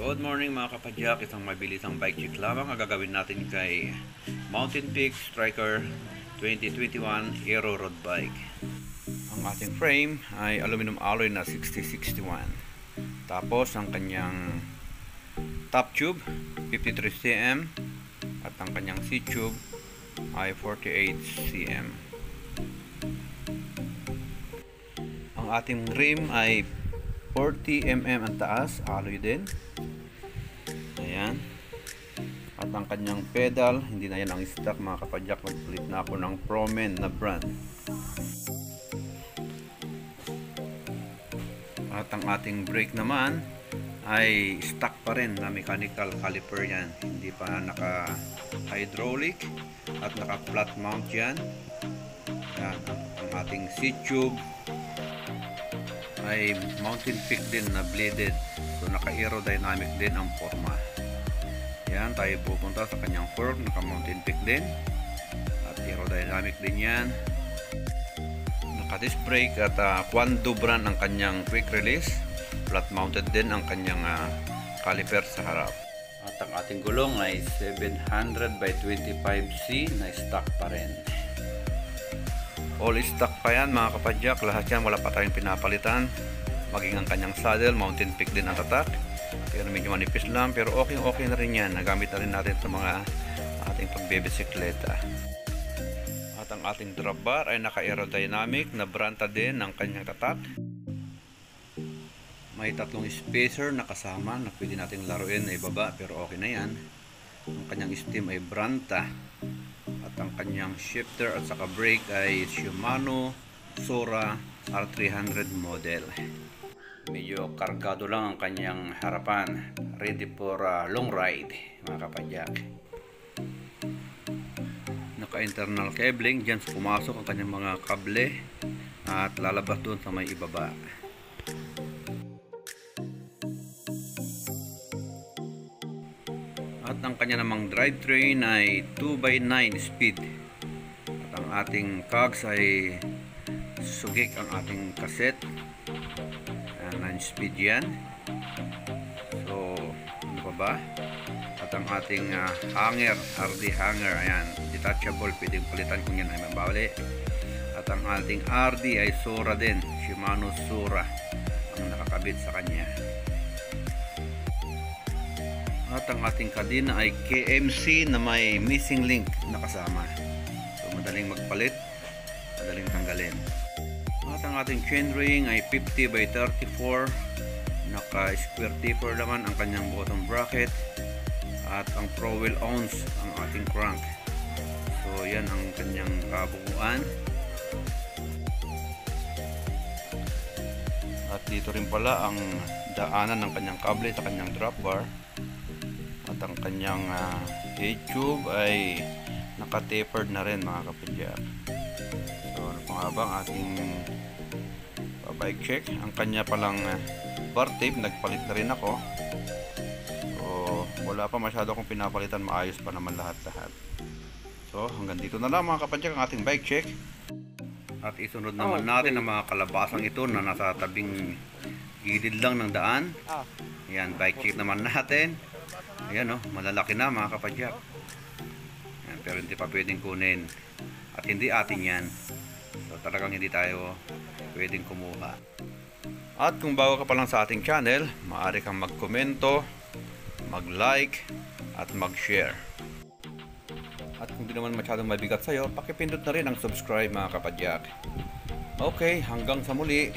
Good morning mga kapadyak, isang mabilisang bike check lamang ang gagawin natin kay Mountain Peak Striker 2021 Aero Road Bike. Ang ating frame ay aluminum alloy na 6061. Tapos ang kanyang top tube 53 cm at ang kanyang seat tube ay 48 cm. Ang ating rim ay 40 mm ang taas, alloy din. Ayan. At ang kanyang pedal, hindi na yan ang stock mga kapadyak. Nagpalit na ako ng Promen na brand. At ang ating brake naman ay stock pa rin na mechanical caliper yan. Hindi pa naka hydraulic at naka flat mount yan. Ayan. Ang ating seat tube ay Mountain Peak din na bladed. So naka aerodynamic din ang forma. Yan, tayo pupunta sa kanyang fork, naka Mountain Peak din. At aerodynamic din yan. Naka disc brake at Quando brand ang kanyang quick release. Flat mounted din ang kanyang caliper sa harap. At ang ating gulong ay 700 by 25C na stock pa rin. All stock pa yan mga kapadyak, lahat yan wala pa tayong pinapalitan. Maging ang kanyang saddle, Mountain Peak din ang tatak. Pero medyo manipis lang, pero okay na rin yan. Nagamit na rin natin sa mga ating pagbebisikleta. At ang ating drop bar ay naka aerodynamic na branta din ang kanyang tatak. May tatlong spacer na kasama na pwede nating laruin na ibaba, pero okay na yan. Ang kanyang stem ay branta. At ang kanyang shifter at saka brake ay Shimano Sora R300 model. Medyo kargado lang ang kanyang harapan. Ready for long ride mga kapadyak. Naka-internal cabling. Diyan pumasok ang kanyang mga kable at lalabas doon sa may ibaba. At ang kanya namang drivetrain ay 2x9 speed. At ang ating cogs ay Sugik ang ating cassette. 9 speed yan. So, ano pa ba? At ang ating hanger, RD hanger, ayan, detachable, pwedeng palitan kung yan ay mabawali. At ang ating RD ay Sora din, Shimano Sora ang nakakabit sa kanya. At ang ating kadena ay KMC na may missing link na kasama. So madaling magpalit, madaling tanggalin. At ang ating chainring ay 50 by 34. Naka square taper naman ang kanyang bottom bracket. At ang Pro Wheel ounce ang ating crank. So yan ang kanyang kabuuan. At dito rin pala ang daanan ng kanyang kable sa kanyang drop bar. At ang kanyang head tube ay naka-tapered na rin mga kapadyak. So ano pa nga ba ang ating bike check? Ang kanya palang bar tape, nagpalit na rin ako. So wala pa masyado akong pinapalitan, maayos pa naman lahat-lahat. So hanggang dito na lang mga kapadyak ang ating bike check. At isunod naman natin ang mga kalabasang ito na nasa tabing gilid lang ng daan. Ayan, bike check naman natin. Ayan malalaki na mga kapadyak. Ayan, pero hindi pa pwedeng kunin. At hindi atin yan. So talagang hindi tayo pwedeng kumuha. At kung bago ka pa lang sa ating channel, maaari kang magkomento, mag-like, at mag-share. At kung di naman masyadong mabigat sa'yo, pakipindot na rin ang subscribe mga kapadyak. Okay, hanggang sa muli.